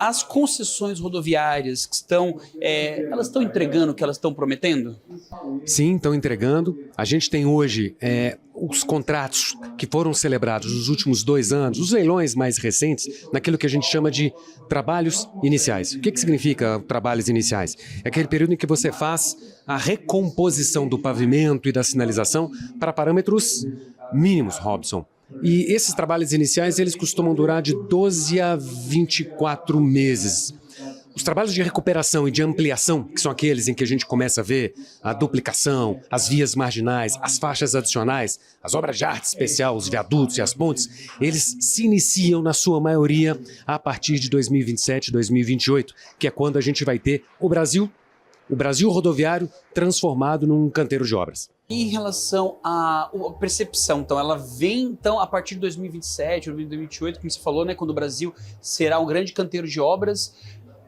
as concessões rodoviárias que elas estão entregando o que elas estão prometendo? Sim, estão entregando. A gente tem hoje os contratos que foram celebrados nos últimos 2 anos, os leilões mais recentes, naquilo que a gente chama de trabalhos iniciais. O que significa trabalhos iniciais? É aquele período em que você faz a recomposição do pavimento e da sinalização para parâmetros mínimos, Robson. E esses trabalhos iniciais, eles costumam durar de 12 a 24 meses. Os trabalhos de recuperação e de ampliação, que são aqueles em que a gente começa a ver a duplicação, as vias marginais, as faixas adicionais, as obras de arte especial, os viadutos e as pontes, eles se iniciam, na sua maioria, a partir de 2027, 2028, que é quando a gente vai ter o Brasil rodoviário transformado num canteiro de obras. Em relação à percepção, então, ela vem a partir de 2027, 2028, como você falou, né, quando o Brasil será um grande canteiro de obras.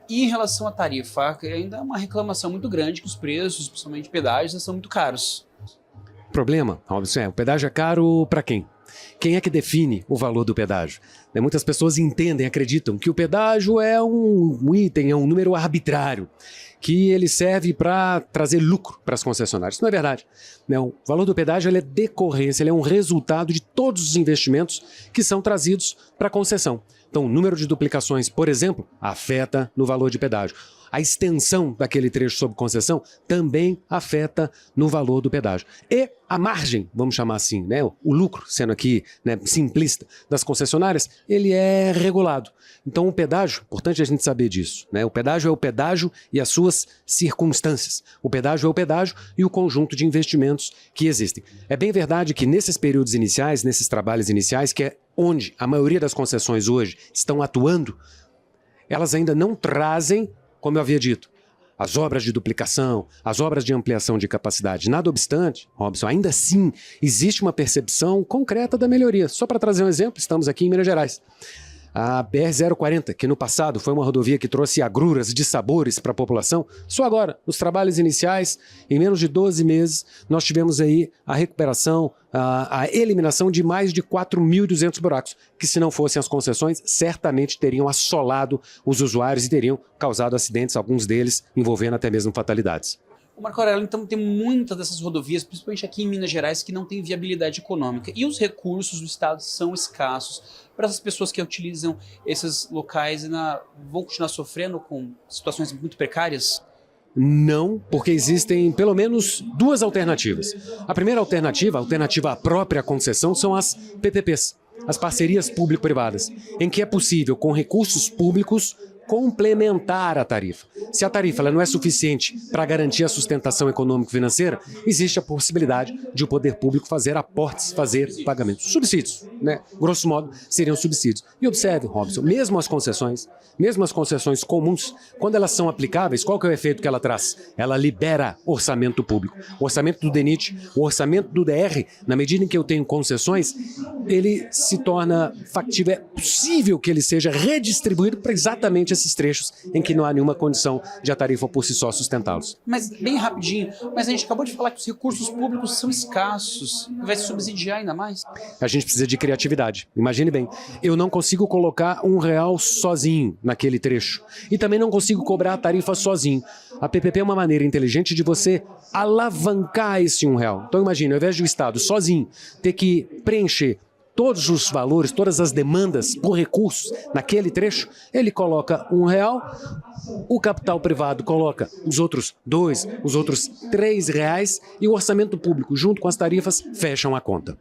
E em relação à tarifa, ainda é uma reclamação muito grande que os preços, principalmente pedágios, são muito caros. O problema, Robson, o pedágio é caro para quem? Quem é que define o valor do pedágio? Muitas pessoas entendem, acreditam que o pedágio é um item, é um número arbitrário, que ele serve para trazer lucro para as concessionárias. Isso não é verdade. Não, o valor do pedágio ele é decorrência, ele é um resultado de todos os investimentos que são trazidos para a concessão. Então, o número de duplicações, por exemplo, afeta no valor de pedágio. A extensão daquele trecho sob concessão também afeta no valor do pedágio. E a margem, vamos chamar assim, né, o lucro, sendo aqui simplista, das concessionárias, ele é regulado. Então o pedágio, importante a gente saber disso, né? O pedágio é o pedágio e as suas circunstâncias. O pedágio é o pedágio e o conjunto de investimentos que existem. É bem verdade que nesses períodos iniciais, nesses trabalhos iniciais, que é onde a maioria das concessões hoje estão atuando, elas ainda não trazem, como eu havia dito, as obras de duplicação, as obras de ampliação de capacidade. Nada obstante, Robson, ainda assim existe uma percepção concreta da melhoria. Só para trazer um exemplo, estamos aqui em Minas Gerais. A BR-040, que no passado foi uma rodovia que trouxe agruras de sabores para a população, só agora, nos trabalhos iniciais, em menos de 12 meses, nós tivemos aí a recuperação, a eliminação de mais de 4.200 buracos, que se não fossem as concessões, certamente teriam assolado os usuários e teriam causado acidentes, alguns deles envolvendo até mesmo fatalidades. O Marco Aurélio, então, tem muitas dessas rodovias, principalmente aqui em Minas Gerais, que não têm viabilidade econômica. E os recursos do Estado são escassos. Para essas pessoas que utilizam esses locais, vão continuar sofrendo com situações muito precárias? Não, porque existem pelo menos 2 alternativas. A primeira alternativa, a alternativa à própria concessão, são as PPPs, as parcerias público-privadas, em que é possível, com recursos públicos, complementar a tarifa. Se a tarifa ela não é suficiente para garantir a sustentação econômico-financeira, existe a possibilidade de o poder público fazer aportes, fazer pagamentos. Subsídios, né? Grosso modo, seriam subsídios. E observe, Robson, mesmo as concessões comuns, quando elas são aplicáveis, qual que é o efeito que ela traz? Ela libera orçamento público. O orçamento do DENIT, o orçamento do DR, na medida em que eu tenho concessões, ele se torna factível, é possível que ele seja redistribuído para exatamente esses trechos em que não há nenhuma condição de a tarifa por si só sustentá-los. Mas, bem rapidinho, mas a gente acabou de falar que os recursos públicos são escassos. Vai se subsidiar ainda mais? A gente precisa de criatividade. Imagine bem, eu não consigo colocar R$1 sozinho naquele trecho. E também não consigo cobrar a tarifa sozinho. A PPP é uma maneira inteligente de você alavancar esse R$1. Então imagine, ao invés de o Estado sozinho ter que preencher todos os valores, todas as demandas por recursos naquele trecho, ele coloca R$1, o capital privado coloca os outros R$2, os outros R$3 e o orçamento público, junto com as tarifas, fecham a conta.